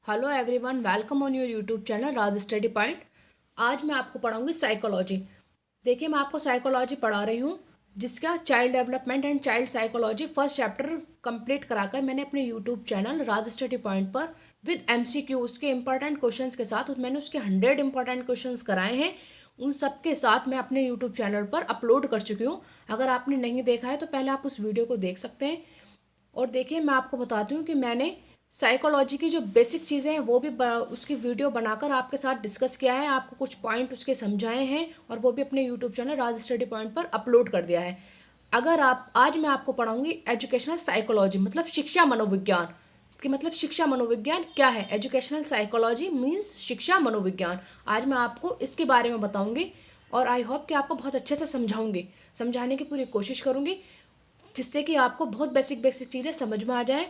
Hello everyone, welcome on your YouTube channel Raj study point. आज मैं आपको पढ़ाऊंगी psychology. देखिए, मैं आपको साइकोलॉजी पढ़ा रही हूँ, जिसका child development and child psychology first chapter complete कराकर मैंने अपने यूट्यूब चैनल राज स्टडी पॉइंट पर विद एमसीक्यू उसके इंपॉर्टेंट क्वेश्चंस के साथ मैंने उसके 100 इंपॉर्टेंट क्वेश्चंस कराए हैं। उन सब के साथ मैं अपने यूट्यूब चैनल पर अपलोड कर चुकी हूँ। अगर आपने नहीं देखा है तो पहले आप उस वीडियो को देख सकते हैं। और देखिए, मैं आपको बताती हूँ कि मैंने साइकोलॉजी की जो बेसिक चीज़ें हैं वो भी उसकी वीडियो बनाकर आपके साथ डिस्कस किया है, आपको कुछ पॉइंट उसके समझाए हैं और वो भी अपने यूट्यूब चैनल राज स्टडी पॉइंट पर अपलोड कर दिया है। अगर आप आज मैं आपको पढ़ाऊंगी एजुकेशनल साइकोलॉजी, मतलब शिक्षा मनोविज्ञान कि मतलब शिक्षा मनोविज्ञान क्या है। एजुकेशनल साइकोलॉजी मीन्स शिक्षा मनोविज्ञान। आज मैं आपको इसके बारे में बताऊंगी और आई होप कि आपको बहुत अच्छे से समझाऊंगी, समझाने की पूरी कोशिश करूंगी, जिससे कि आपको बहुत बेसिक बेसिक चीज़ें समझ में आ जाए।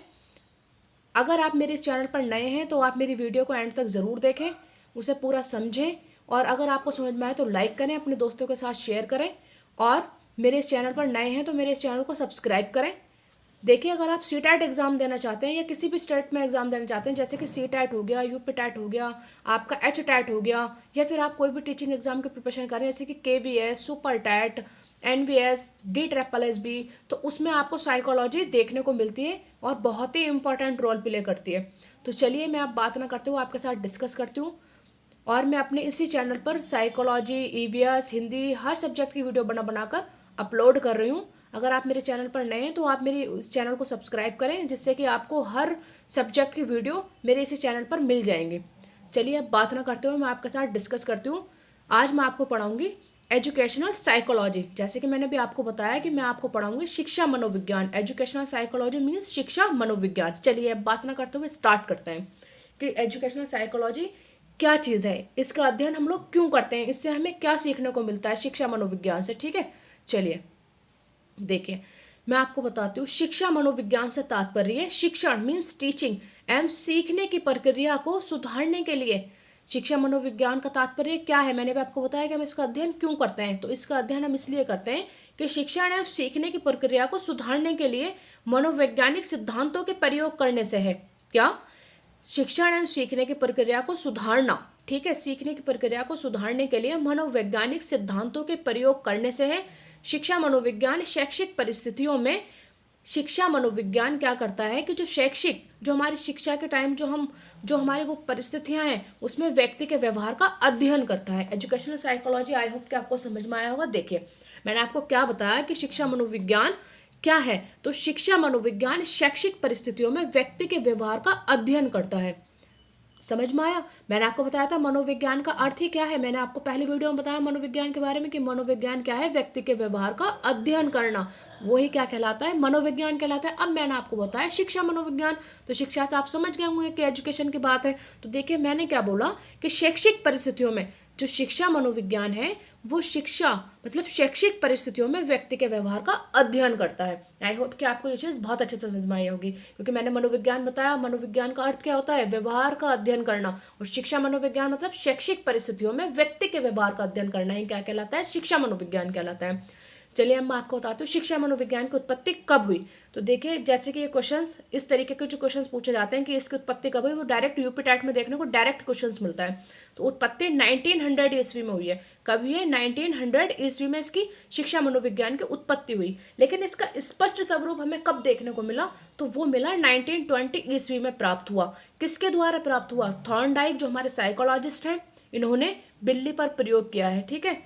अगर आप मेरे इस चैनल पर नए हैं तो आप मेरी वीडियो को एंड तक ज़रूर देखें, उसे पूरा समझें और अगर आपको समझ में आए तो लाइक करें, अपने दोस्तों के साथ शेयर करें और मेरे इस चैनल पर नए हैं तो मेरे इस चैनल को सब्सक्राइब करें। देखिए, अगर आप सी टैट एग्ज़ाम देना चाहते हैं या किसी भी स्टेट में एग्ज़ाम देना चाहते हैं, जैसे कि सी टैट हो गया, यूपी टैट हो गया, आपका एच टैट हो गया, या फिर आप कोई भी टीचिंग एग्ज़ाम की प्रिपरेशन कर रहे हैं जैसे कि KVS, super TET, NVS, DSSB, तो उसमें आपको साइकोलॉजी देखने को मिलती है और बहुत ही इंपॉर्टेंट रोल प्ले करती है। तो चलिए, मैं अब बात ना करते हुए आपके साथ डिस्कस करती हूँ। और मैं अपने इसी चैनल पर साइकोलॉजी, EVS, हिंदी हर सब्जेक्ट की वीडियो बना बनाकर अपलोड कर रही हूँ। अगर आप मेरे चैनल पर नए हैं तो आप मेरी इस चैनल को सब्सक्राइब करें, जिससे कि आपको हर सब्जेक्ट की वीडियो मेरे इसी चैनल पर मिल जाएंगी। चलिए, अब बात ना करते हुए मैं आपके साथ डिस्कस करती हूँ। आज मैं आपको पढ़ाऊँगी एजुकेशनल साइकोलॉजी। जैसे कि मैंने भी आपको बताया कि मैं आपको पढ़ाऊँगी शिक्षा मनोविज्ञान। एजुकेशनल साइकोलॉजी मीन्स शिक्षा मनोविज्ञान। चलिए, अब बात ना करते हुए स्टार्ट करते हैं कि एजुकेशनल साइकोलॉजी क्या चीज़ है, इसका अध्ययन हम लोग क्यों करते हैं, इससे हमें क्या सीखने को मिलता है शिक्षा मनोविज्ञान से। ठीक है, चलिए देखिए, मैं आपको बताती हूँ। शिक्षा मनोविज्ञान से तात्पर्य है शिक्षण मीन्स टीचिंग एवं सीखने की प्रक्रिया को सुधारने के लिए। शिक्षा मनोविज्ञान का तात्पर्य क्या है, मैंने भी आपको बताया कि हम इसका अध्ययन क्यों करते हैं। तो इसका अध्ययन हम इसलिए करते हैं कि शिक्षण एवं सीखने की प्रक्रिया को सुधारने के लिए मनोवैज्ञानिक सिद्धांतों के प्रयोग करने से है। क्या? शिक्षण एवं सीखने की प्रक्रिया को सुधारना। ठीक है, सीखने की प्रक्रिया को सुधारने के लिए मनोवैज्ञानिक सिद्धांतों के प्रयोग करने से है। शिक्षा मनोविज्ञान शैक्षिक परिस्थितियों में, शिक्षा मनोविज्ञान क्या करता है कि जो हमारी शिक्षा के टाइम जो हमारी वो परिस्थितियां हैं उसमें व्यक्ति के व्यवहार का अध्ययन करता है। एजुकेशनल साइकोलॉजी, आई होप कि आपको समझ में आया होगा। देखिए, मैंने आपको क्या बताया कि शिक्षा मनोविज्ञान क्या है। तो शिक्षा मनोविज्ञान शैक्षिक परिस्थितियों में व्यक्ति के व्यवहार का अध्ययन करता है। समझ में आया? मैंने आपको बताया था मनोविज्ञान का अर्थ ही क्या है। मैंने आपको पहली वीडियो में बताया मनोविज्ञान के बारे में कि मनोविज्ञान क्या है, व्यक्ति के व्यवहार का अध्ययन करना, वही क्या कहलाता है, मनोविज्ञान कहलाता है। अब मैंने आपको बताया शिक्षा मनोविज्ञान, तो शिक्षा से आप समझ गए होंगे कि एजुकेशन की बात है। तो देखिए, मैंने क्या बोला कि शैक्षिक परिस्थितियों में जो शिक्षा मनोविज्ञान है वो शिक्षा मतलब शैक्षिक परिस्थितियों में व्यक्ति के व्यवहार का अध्ययन करता है। आई होप कि आपको ये चीज़ बहुत अच्छे से समझ में आई होगी, क्योंकि मैंने मनोविज्ञान बताया, मनोविज्ञान का अर्थ क्या होता है, व्यवहार का अध्ययन करना, और शिक्षा मनोविज्ञान मतलब शैक्षिक परिस्थितियों में व्यक्ति के व्यवहार का अध्ययन करना ही क्या कहलाता है, शिक्षा मनोविज्ञान कहलाता है। चलिए, अब मैं आपको बताती हूँ शिक्षा मनोविज्ञान की उत्पत्ति कब हुई। तो देखिए, जैसे कि ये क्वेश्चंस, इस तरीके के जो क्वेश्चंस पूछे जाते हैं कि इसकी उत्पत्ति कब हुई, वो डायरेक्ट यूपी टैट में देखने को डायरेक्ट क्वेश्चंस मिलता है। तो उत्पत्ति 1900 ईस्वी में हुई है। कब हुई है? 1900 ईस्वी में इसकी शिक्षा मनोविज्ञान की उत्पत्ति हुई। लेकिन इसका स्पष्ट स्वरूप हमें कब देखने को मिला? तो वो मिला 1920 ईस्वी में प्राप्त हुआ। किसके द्वारा प्राप्त हुआ? थॉर्नडाइक, जो हमारे साइकोलॉजिस्ट हैं, इन्होंने बिल्ली पर प्रयोग किया है। ठीक है,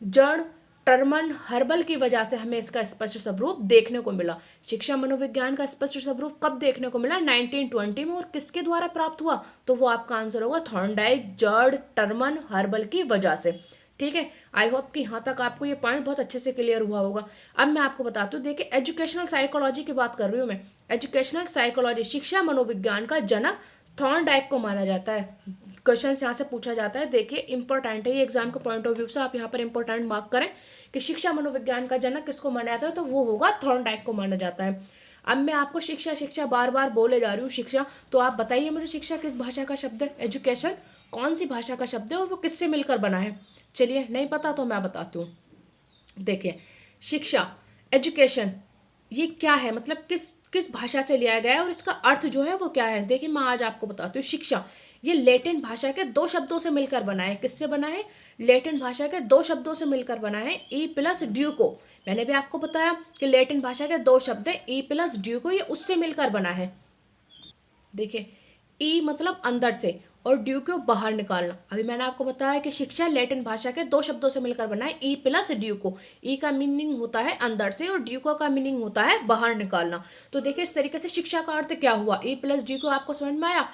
जड़ टर्मन हर्बल की वजह से हमें इसका स्पष्ट स्वरूप देखने को मिला। शिक्षा मनोविज्ञान का स्पष्ट स्वरूप कब देखने को मिला? 1920 में। और किसके द्वारा प्राप्त हुआ? तो वो आपका आंसर होगा थॉर्नडाइक, जर्ड, टर्मन हर्बल की वजह से। ठीक है, आई होप कि यहाँ तक आपको ये पॉइंट बहुत अच्छे से क्लियर हुआ होगा। अब मैं आपको बताती हूँ, देखिए एजुकेशनल साइकोलॉजी की बात कर रही हूँ मैं। एजुकेशनल साइकोलॉजी, शिक्षा मनोविज्ञान का जनक थॉर्नडाइक को माना जाता है। क्वेश्चन यहाँ से पूछा जाता है, देखिए इंपॉर्टेंट है ये एग्जाम के पॉइंट ऑफ व्यू से, आप यहाँ पर इंपॉर्टेंट मार्क करें कि शिक्षा मनोविज्ञान का जनक किसको माना जाता है, तो वो होगा थॉर्नडाइक को माना जाता है। अब मैं आपको शिक्षा शिक्षा बार बार बोले जा रही हूँ शिक्षा, तो आप बताइए मुझे शिक्षा किस भाषा का शब्द है, एजुकेशन कौन सी भाषा का शब्द है और वो किससे मिलकर बना है? चलिए, नहीं पता तो मैं बताती हूँ। देखिए, शिक्षा एजुकेशन ये क्या है, मतलब किस किस भाषा से लिया गया है और इसका अर्थ जो है वो क्या है। देखिए मैं आज आपको बताती हूँ। शिक्षा ये लैटिन भाषा के दो शब्दों से मिलकर बना है। किससे बना है? लैटिन भाषा के दो शब्दों से मिलकर बना है, ई प्लस ड्यूको। मैंने भी आपको बताया कि लैटिन भाषा के दो शब्द है, ई प्लस ड्यूको, ये उससे मिलकर बना है। देखिए ई मतलब अंदर से और ड्यू को बाहर निकालना। अभी मैंने आपको बताया कि शिक्षा लैटिन भाषा के दो शब्दों से मिलकर बना है, ई प्लस ड्यू को। ई का मीनिंग होता है अंदर से और ड्यूको का मीनिंग होता है बाहर निकालना। तो देखिए इस तरीके से शिक्षा का अर्थ क्या हुआ, ई प्लस ड्यू को। आपको समझ में आया?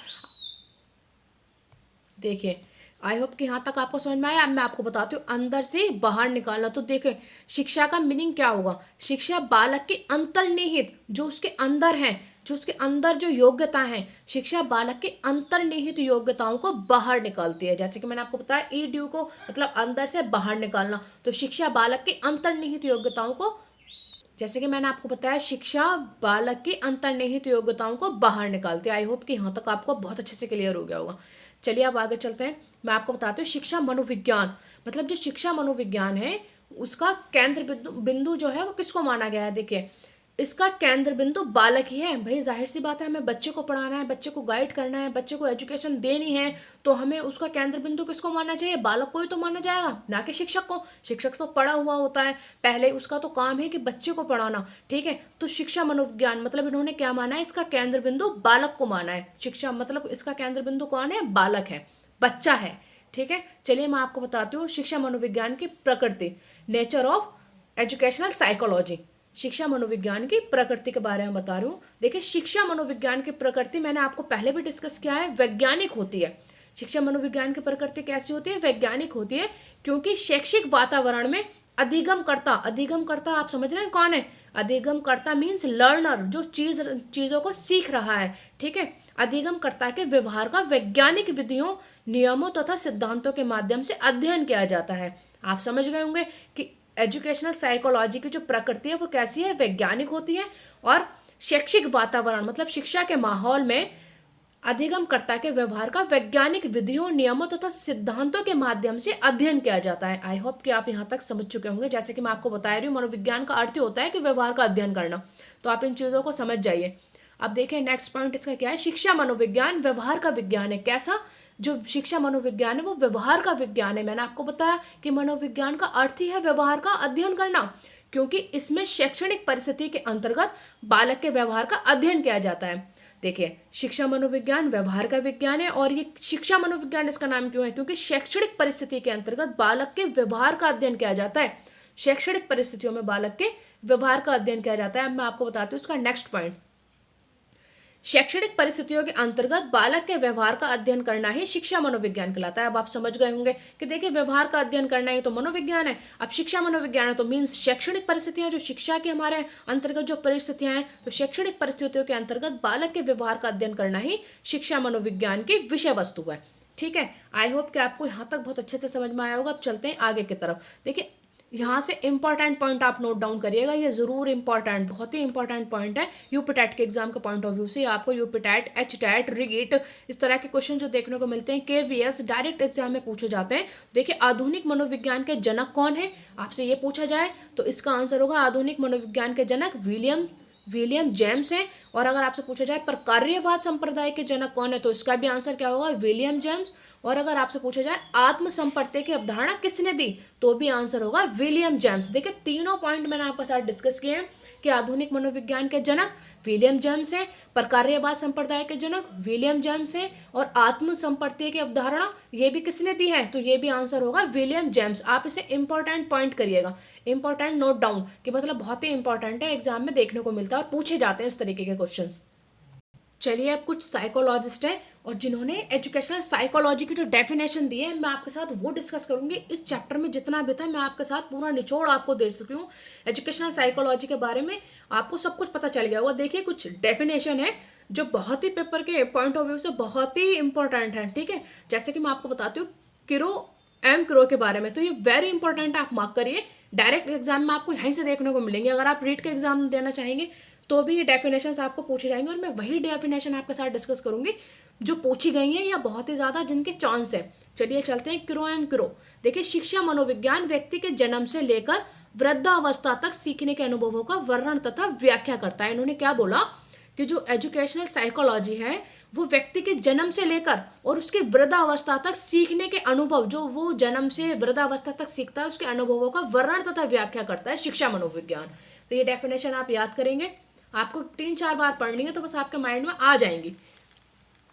देखिए आई होप कि यहाँ तक आपको समझ में आया। अब मैं आपको बताती हूँ अंदर से बाहर निकालना। तो देखिए शिक्षा का मीनिंग क्या होगा? शिक्षा बालक के अंतर्निहित जो उसके अंदर हैं, जो उसके अंदर जो योग्यता है, शिक्षा बालक के अंतर्निहित योग्यताओं को बाहर निकालती है। जैसे कि मैंने आपको बताया ई ड्यू को मतलब अंदर से बाहर निकालना। तो शिक्षा बालक के अंतर्निहित योग्यताओं को, जैसे कि मैंने आपको बताया, शिक्षा बालक की अंतर्निहित योग्यताओं को बाहर निकालती है। आई होप कि यहाँ तक आपको बहुत अच्छे से क्लियर हो गया होगा। चलिए अब आगे चलते हैं। मैं आपको बताती हूँ शिक्षा मनोविज्ञान, मतलब जो शिक्षा मनोविज्ञान है उसका केंद्र बिंदु बिंदु जो है वो किसको माना गया है। देखिए इसका केंद्र बिंदु बालक ही है। भाई जाहिर सी बात है, हमें बच्चे को पढ़ाना है, बच्चे को गाइड करना है, बच्चे को एजुकेशन देनी है, तो हमें उसका केंद्र बिंदु किसको मानना चाहिए? बालक को ही तो माना जाएगा, ना कि शिक्षक को। शिक्षक तो पढ़ा हुआ होता है पहले, उसका तो काम है कि बच्चे को पढ़ाना, ठीक है। तो शिक्षा मनोविज्ञान मतलब इन्होंने क्या माना है? इसका केंद्र बिंदु बालक को माना है। शिक्षा मतलब इसका केंद्र बिंदु कौन है? बालक है, बच्चा है, ठीक है। चलिए मैं आपको बताती हूँ शिक्षा मनोविज्ञान की प्रकृति, नेचर ऑफ एजुकेशनल साइकोलॉजी। शिक्षा मनोविज्ञान की प्रकृति के बारे में बता रही हूँ। देखिए शिक्षा मनोविज्ञान की प्रकृति मैंने आपको पहले भी डिस्कस किया है, वैज्ञानिक होती है। शिक्षा मनोविज्ञान की प्रकृति कैसी होती है? वैज्ञानिक होती है, क्योंकि शैक्षिक वातावरण में अधिगमकर्ता, अधिगमकर्ता आप समझ रहे हैं कौन है? अधिगमकर्ता मीन्स लर्नर, जो चीजों को सीख रहा है, ठीक है। अधिगमकर्ता के व्यवहार का वैज्ञानिक विधियों, नियमों तथा सिद्धांतों के माध्यम से अध्ययन किया जाता है। आप समझ गए होंगे कि एजुकेशनल साइकोलॉजी की जो प्रकृति है वो कैसी है? वैज्ञानिक होती है। और शैक्षिक वातावरण मतलब शिक्षा के माहौल में अधिगमकर्ता के व्यवहार का वैज्ञानिक विधियों, नियमों तथा सिद्धांतों के माध्यम से अध्ययन किया जाता है। आई होप कि आप यहाँ तक समझ चुके होंगे। जैसे कि मैं आपको बता रही हूँ, मनोविज्ञान का अर्थ होता है कि व्यवहार का अध्ययन करना, तो आप इन चीज़ों को समझ जाइए। अब देखें नेक्स्ट पॉइंट इसका क्या है। शिक्षा मनोविज्ञान व्यवहार का विज्ञान है। कैसा? जो शिक्षा मनोविज्ञान है वो व्यवहार का विज्ञान है। मैंने आपको बताया कि मनोविज्ञान का अर्थ ही है व्यवहार का अध्ययन करना, क्योंकि इसमें शैक्षणिक परिस्थिति के अंतर्गत बालक के व्यवहार का अध्ययन किया जाता है। देखिए शिक्षा मनोविज्ञान व्यवहार का विज्ञान है, और ये शिक्षा मनोविज्ञान इसका नाम क्यों है? क्योंकि शैक्षणिक परिस्थिति के अंतर्गत बालक के व्यवहार का अध्ययन किया जाता है। शैक्षणिक परिस्थितियों में बालक के व्यवहार का अध्ययन किया जाता है। अब मैं आपको बताती हूँ इसका नेक्स्ट पॉइंट। शैक्षणिक परिस्थितियों के अंतर्गत बालक के व्यवहार का अध्ययन करना ही शिक्षा मनोविज्ञान कहलाता है। अब आप समझ गए होंगे कि देखिए व्यवहार का अध्ययन करना ही तो मनोविज्ञान है। अब शिक्षा मनोविज्ञान है तो मीन्स शैक्षणिक परिस्थितियां, जो शिक्षा के हमारे अंतर्गत जो परिस्थितियां हैं, तो शैक्षणिक परिस्थितियों के अंतर्गत बालक के व्यवहार का अध्ययन करना ही शिक्षा मनोविज्ञान की विषय वस्तु है, ठीक है। आई होप कि आपको यहाँ तक बहुत अच्छे से समझ में आया होगा। अब चलते हैं आगे की तरफ। देखिए यहाँ से इंपॉर्टेंट पॉइंट आप नोट डाउन करिएगा, ये जरूर इंपॉर्टेंट, बहुत ही इंपॉर्टेंट पॉइंट है यूपीटेट के एग्जाम के पॉइंट ऑफ व्यू से। आपको यूपीटेट, एचटेट, रिगेट, इस तरह के क्वेश्चन जो देखने को मिलते हैं, केवीएस डायरेक्ट एग्जाम में पूछे जाते हैं। देखिए आधुनिक मनोविज्ञान के जनक कौन है, आपसे ये पूछा जाए तो इसका आंसर होगा आधुनिक मनोविज्ञान के जनक विलियम जेम्स हैं। और अगर आपसे पूछा जाए प्रकार्यवाद संप्रदाय के जनक कौन है, तो इसका भी आंसर क्या होगा? William James. और अगर आपसे पूछा जाए आत्म संपर्क की अवधारणा किसने दी, तो भी आंसर होगा विलियम जेम्स। देखिए तीनों पॉइंट मैंने आपके साथ डिस्कस किए हैं कि आधुनिक मनोविज्ञान के जनक विलियम जेम्स हैं, प्रकार्यवाद संप्रदाय के जनक विलियम जेम्स हैं, और आत्म संपर्क की अवधारणा ये भी किसने दी है, तो ये भी आंसर होगा विलियम जेम्स। आप इसे इंपॉर्टेंट पॉइंट करिएगा, इंपॉर्टेंट नोट डाउन, कि मतलब बहुत ही इंपॉर्टेंट है, एग्जाम में देखने को मिलता है और पूछे जाते हैं इस तरीके के क्वेश्चंस। चलिए अब कुछ साइकोलॉजिस्ट हैं और जिन्होंने एजुकेशनल साइकोलॉजी की जो डेफिनेशन दी है मैं आपके साथ वो डिस्कस करूंगी। इस चैप्टर में जितना भी था मैं आपके साथ पूरा निचोड़ आपको दे चुकी हूँ। एजुकेशनल साइकोलॉजी के बारे में आपको सब कुछ पता चल गया होगा। देखिए कुछ डेफिनेशन है जो बहुत ही पेपर के पॉइंट ऑफ व्यू से बहुत ही इंपॉर्टेंट है, ठीक है। जैसे कि मैं आपको बताती हूँ क्रो के बारे में, तो ये वेरी इंपॉर्टेंट है, आप मार्क करिए। डायरेक्ट एग्जाम में आपको यहीं से देखने को मिलेंगे। अगर आप रीड के एग्जाम देना चाहेंगे तो भी ये डेफिनेशंस आपको पूछे जाएंगे, और मैं वही डेफिनेशन आपके साथ डिस्कस करूंगी जो पूछी गई हैं या बहुत ही ज़्यादा जिनके चांस है। चलिए चलते हैं क्रो। देखिए शिक्षा मनोविज्ञान व्यक्ति के जन्म से लेकर वृद्धावस्था तक सीखने के अनुभवों का वर्णन तथा व्याख्या करता है। इन्होंने क्या बोला कि जो एजुकेशनल साइकोलॉजी है वो व्यक्ति के जन्म से लेकर और उसके वृद्धावस्था तक सीखने के अनुभव, जो वो जन्म से वृद्धावस्था तक सीखता है, उसके अनुभवों का वर्णन तथा व्याख्या करता है शिक्षा मनोविज्ञान। तो ये डेफिनेशन आप याद करेंगे, आपको 3-4 बार पढ़नी है तो बस आपके माइंड में आ जाएंगी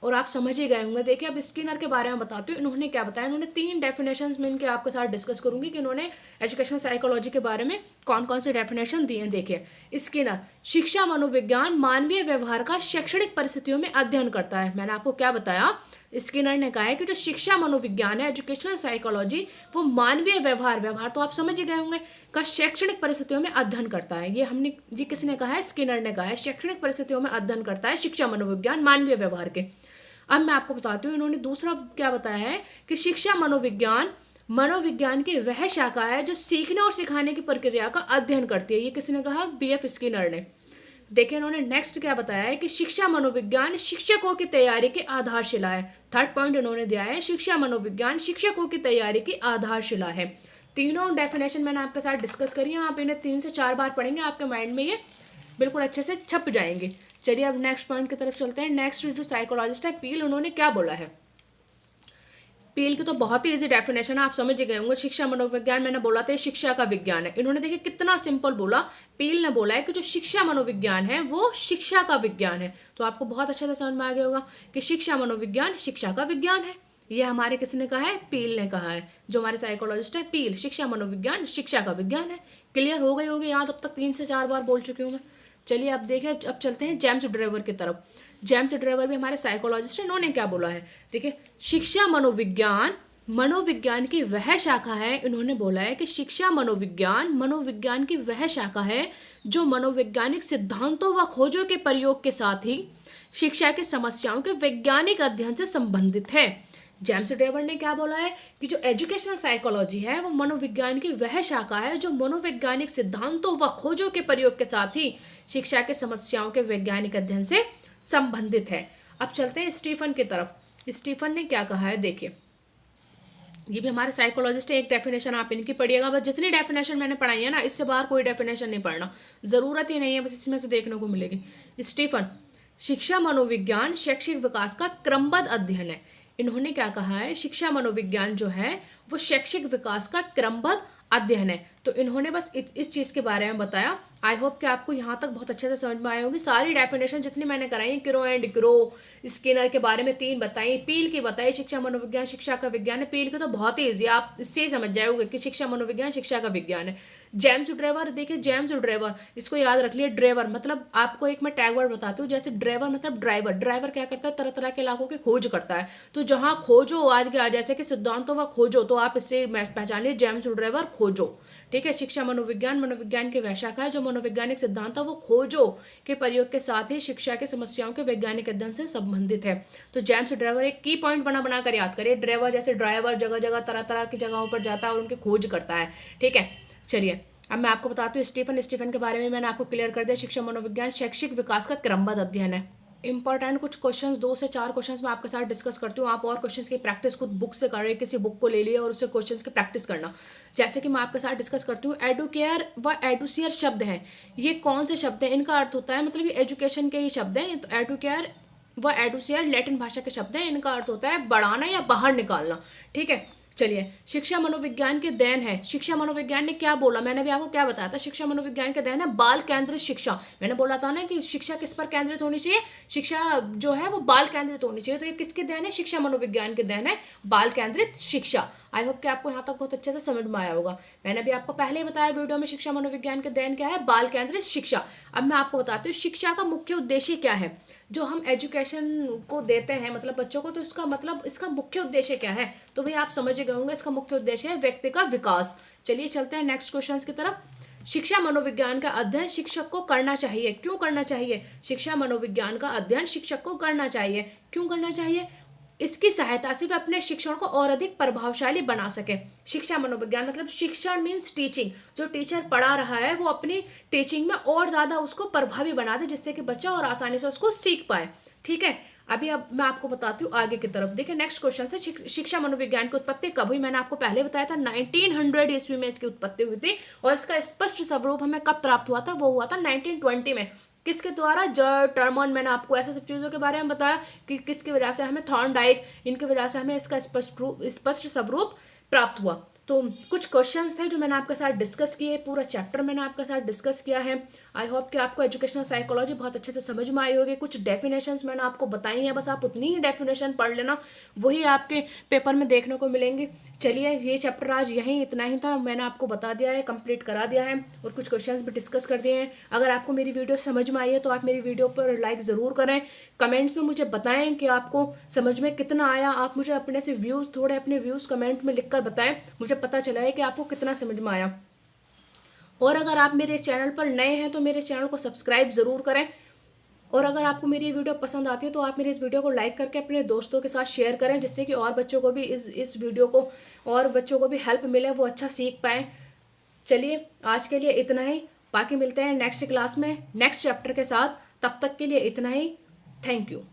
और आप समझ ही गए होंगे। देखिए अब स्किनर के बारे में बताती हूँ, इन्होंने क्या बताया। इन्होंने 3 डेफिनेशंस में इनके आपके साथ डिस्कस करूंगी कि इन्होंने एजुकेशनल साइकोलॉजी के बारे में कौन कौन से डेफिनेशन दिए हैं। देखिए स्किनर, शिक्षा मनोविज्ञान मानवीय व्यवहार का शैक्षणिक परिस्थितियों में अध्ययन करता है। मैंने आपको क्या बताया, स्किनर ने कहा है कि जो शिक्षा मनोविज्ञान है, एजुकेशनल साइकोलॉजी, वो मानवीय व्यवहार, व्यवहार तो आप समझ ही गए होंगे, का शैक्षणिक परिस्थितियों में अध्ययन करता है। ये किसने कहा है, स्किनर ने कहा है। शैक्षणिक परिस्थितियों में अध्ययन करता है शिक्षा मनोविज्ञान मानवीय व्यवहार के। अब मैं आपको बताती हूँ इन्होंने दूसरा क्या बताया है कि शिक्षा मनोविज्ञान मनोविज्ञान की वह शाखा है जो सीखने और सिखाने की प्रक्रिया का अध्ययन करती है। ये किसने कहा, बीएफ स्किनर ने। देखिए इन्होंने नेक्स्ट क्या बताया है कि शिक्षा मनोविज्ञान शिक्षकों की तैयारी की आधारशिला है। थर्ड पॉइंट इन्होंने दिया है, शिक्षा मनोविज्ञान शिक्षकों की तैयारी की आधारशिला है। तीनों डेफिनेशन मैंने आपके साथ डिस्कस करी है, आप इन्हें 3 से 4 बार पढ़ेंगे, आपके माइंड में ये बिल्कुल अच्छे से छप जाएंगे। चलिए अब नेक्स्ट पॉइंट की तरफ चलते हैं। नेक्स्ट जो साइकोलॉजिस्ट है पील, उन्होंने क्या बोला है। पील की तो बहुत ही इजी डेफिनेशन है, आप समझ गए होंगे। शिक्षा मनोविज्ञान मैंने बोला था शिक्षा का विज्ञान है। इन्होंने देखिए कितना सिंपल बोला, पील ने बोला है कि जो शिक्षा मनोविज्ञान है वो शिक्षा का विज्ञान है। तो आपको बहुत अच्छे से समझ में आ गया होगा कि शिक्षा मनोविज्ञान शिक्षा का विज्ञान है। ये हमारे किसने कहा है, पील ने कहा है। जो हमारे साइकोलॉजिस्ट है पील, शिक्षा मनोविज्ञान शिक्षा का विज्ञान है। क्लियर हो गई होगी, यहाँ तब तक 3 से 4 बार बोल चुकी हूँ मैं। चलिए अब देखें, अब चलते हैं जेम्स ड्रेवर की तरफ। जेम्स ड्रेवर भी हमारे साइकोलॉजिस्ट हैं, इन्होंने क्या बोला है। देखिए शिक्षा मनोविज्ञान मनोविज्ञान की वह शाखा है। इन्होंने बोला है कि शिक्षा मनोविज्ञान मनोविज्ञान की वह शाखा है जो मनोवैज्ञानिक सिद्धांतों व खोजों के प्रयोग के साथ ही शिक्षा की समस्याओं के वैज्ञानिक अध्ययन से संबंधित है। जेम्स ड्रेवर ने क्या बोला है कि जो एजुकेशनल साइकोलॉजी है वो मनोविज्ञान की वह शाखा है जो मनोवैज्ञानिक सिद्धांतों व खोजों के प्रयोग के साथ ही शिक्षा के समस्याओं के वैज्ञानिक अध्ययन से संबंधित है। अब चलते हैं स्टीफन की तरफ। स्टीफन ने क्या कहा है, देखिए ये भी हमारे साइकोलॉजिस्ट है। एक डेफिनेशन आप इनकी पढ़िएगा, बस जितनी डेफिनेशन मैंने पढ़ाई है ना, इससे बाहर कोई डेफिनेशन नहीं पढ़ना, जरूरत ही नहीं है, बस इसमें से देखने को मिलेगी। स्टीफन, शिक्षा मनोविज्ञान शैक्षिक विकास का क्रमबद्ध अध्ययन है। इन्होंने क्या कहा है, शिक्षा मनोविज्ञान जो है वो शैक्षिक विकास का क्रमबद्ध अध्ययन है। तो इन्होंने बस इस चीज़ के बारे में बताया। आई होप कि आपको यहाँ तक बहुत अच्छे से समझ में आई होगी। सारी डेफिनेशन जितनी मैंने कराई, क्रो एंड क्रो, स्किनर के बारे में 3 बताई, पील की बताई शिक्षा मनोविज्ञान शिक्षा का विज्ञान है। पील की तो बहुत ही ईजी, आप इससे ही समझ जाओगे कि शिक्षा मनोविज्ञान शिक्षा का विज्ञान है। जेम्स ड्रेवर, देखिए जेम्स ड्रेवर, इसको याद रख लिया। ड्रेवर मतलब आपको एक मैं टैग वर्ड बताती हूँ, जैसे ड्रेवर मतलब ड्राइवर। ड्राइवर क्या करता है, तरह तरह के इलाकों की खोज करता है। तो जहाँ खोजो आज के जैसे कि सिद्धांतों व खोजो, तो आप इससे पहचानिए जेम्स ड्रेवर खोजो। ठीक है, शिक्षा मनोविज्ञान मनोविज्ञान की वह शाखा है जो मनोवैज्ञानिक सिद्धांत वो खोजो के प्रयोग के साथ ही शिक्षा की समस्याओं के वैज्ञानिक अध्ययन से संबंधित है। तो जेम्स ड्रेवर, एक की पॉइंट बना कर याद करिए। ड्राइवर जैसे ड्राइवर जगह जगह तरह तरह की जगहों पर जाता है और उनकी खोज करता है। ठीक है, चलिए अब मैं आपको बताती हूँ स्टीफन के बारे में मैंने आपको क्लियर कर दिया। शिक्षा मनोविज्ञान शैक्षिक विकास का क्रमबद्ध अध्ययन है। इंपॉर्टेंट कुछ क्वेश्चंस 2 से 4 क्वेश्चंस मैं आपके साथ डिस्कस करती हूँ। आप और क्वेश्चंस की प्रैक्टिस खुद बुक से कर रहे हैं, किसी बुक को ले लिए और उससे क्वेश्चंस की प्रैक्टिस करना। जैसे कि मैं आपके साथ डिस्कस करती हूँ, एडुकेयर व एडुसियर शब्द हैं। ये कौन से शब्द हैं, इनका अर्थ होता है, मतलब ये एजुकेशन के ही शब्द हैं। तो एडुकेयर व एडुसियर लैटिन भाषा के शब्द हैं, इनका अर्थ होता है बढ़ाना या बाहर निकालना। ठीक है, चलिए शिक्षा मनोविज्ञान के देन है। शिक्षा मनोविज्ञान ने क्या बोला, मैंने भी आपको क्या बताया था, शिक्षा मनोविज्ञान के देन है बाल केंद्रित शिक्षा। मैंने बोला था ना कि शिक्षा किस पर केंद्रित होनी चाहिए, शिक्षा जो है वो बाल केंद्रित होनी चाहिए। तो ये किसके देन है, शिक्षा मनोविज्ञान के देन है बाल केंद्रित शिक्षा। आई होप कि आपको यहाँ तक बहुत अच्छे से समझ में आया होगा। मैंने भी आपको पहले ही बताया वीडियो में शिक्षा मनोविज्ञान के देन क्या है, बाल केंद्रित शिक्षा। अब मैं आपको बताती हूँ शिक्षा का मुख्य उद्देश्य क्या है। जो हम एजुकेशन को देते हैं मतलब बच्चों को, तो इसका मतलब इसका मुख्य उद्देश्य क्या है, तो भाई आप समझ गए होंगे। इसका मुख्य उद्देश्य है व्यक्ति का विकास। चलिए चलते हैं नेक्स्ट क्वेश्चन की तरफ। शिक्षा मनोविज्ञान का अध्ययन शिक्षक को करना चाहिए, क्यों करना चाहिए। शिक्षा मनोविज्ञान का अध्ययन शिक्षक को करना चाहिए, क्यों करना चाहिए। इसकी सहायता से वे अपने शिक्षण को और अधिक प्रभावशाली बना सके। शिक्षा मनोविज्ञान मतलब शिक्षण मीन्स टीचिंग। जो टीचर पढ़ा रहा है वो अपनी टीचिंग में और ज़्यादा उसको प्रभावी बना दे, जिससे कि बच्चा और आसानी से उसको सीख पाए। ठीक है, अभी अब मैं आपको बताती हूँ आगे की तरफ। देखिए नेक्स्ट क्वेश्चन से, शिक्षा मनोविज्ञान की उत्पत्ति कब हुई? मैंने आपको पहले बताया था 1900 ईस्वी में इसकी उत्पत्ति हुई थी, और इसका स्पष्ट स्वरूप हमें कब प्राप्त हुआ था? वो हुआ था 1920 में। किसके द्वारा? जर्ड, टर्मन, मैंने आपको ऐसे सब चीज़ों के बारे में बताया कि किसकी वजह से हमें, थॉर्नडाइक, इनकी वजह से हमें इसका स्पष्ट स्वरूप प्राप्त हुआ। तो कुछ क्वेश्चंस थे जो मैंने आपके साथ डिस्कस किए, पूरा चैप्टर मैंने आपके साथ डिस्कस किया है। आई होप कि आपको एजुकेशनल साइकोलॉजी बहुत अच्छे से समझ में आई होगी। कुछ डेफिनेशंस मैंने आपको बताई हैं, बस आप उतनी ही डेफिनेशन पढ़ लेना, वही आपके पेपर में देखने को मिलेंगी। चलिए, ये चैप्टर आज यहीं इतना ही था, मैंने आपको बता दिया है, कंप्लीट करा दिया है, और कुछ क्वेश्चंस भी डिस्कस कर दिए हैं। अगर आपको मेरी वीडियो समझ में आई है तो आप मेरी वीडियो पर लाइक ज़रूर करें, कमेंट्स में मुझे बताएं कि आपको समझ में कितना आया। आप मुझे अपने से व्यूज़, थोड़े अपने व्यूज़ कमेंट में लिखकर बताएं, मुझे पता चला है कि आपको कितना समझ में आया। और अगर आप मेरे चैनल पर नए हैं तो मेरे चैनल को सब्सक्राइब ज़रूर करें, और अगर आपको मेरी वीडियो पसंद आती है तो आप मेरी इस वीडियो को लाइक करके अपने दोस्तों के साथ शेयर करें, जिससे कि और बच्चों को भी इस वीडियो को, और बच्चों को भी हेल्प मिले, वो अच्छा सीख पाएँ। चलिए, आज के लिए इतना ही, बाकी मिलते हैं नेक्स्ट क्लास में नेक्स्ट चैप्टर के साथ। तब तक के लिए इतना ही। Thank you.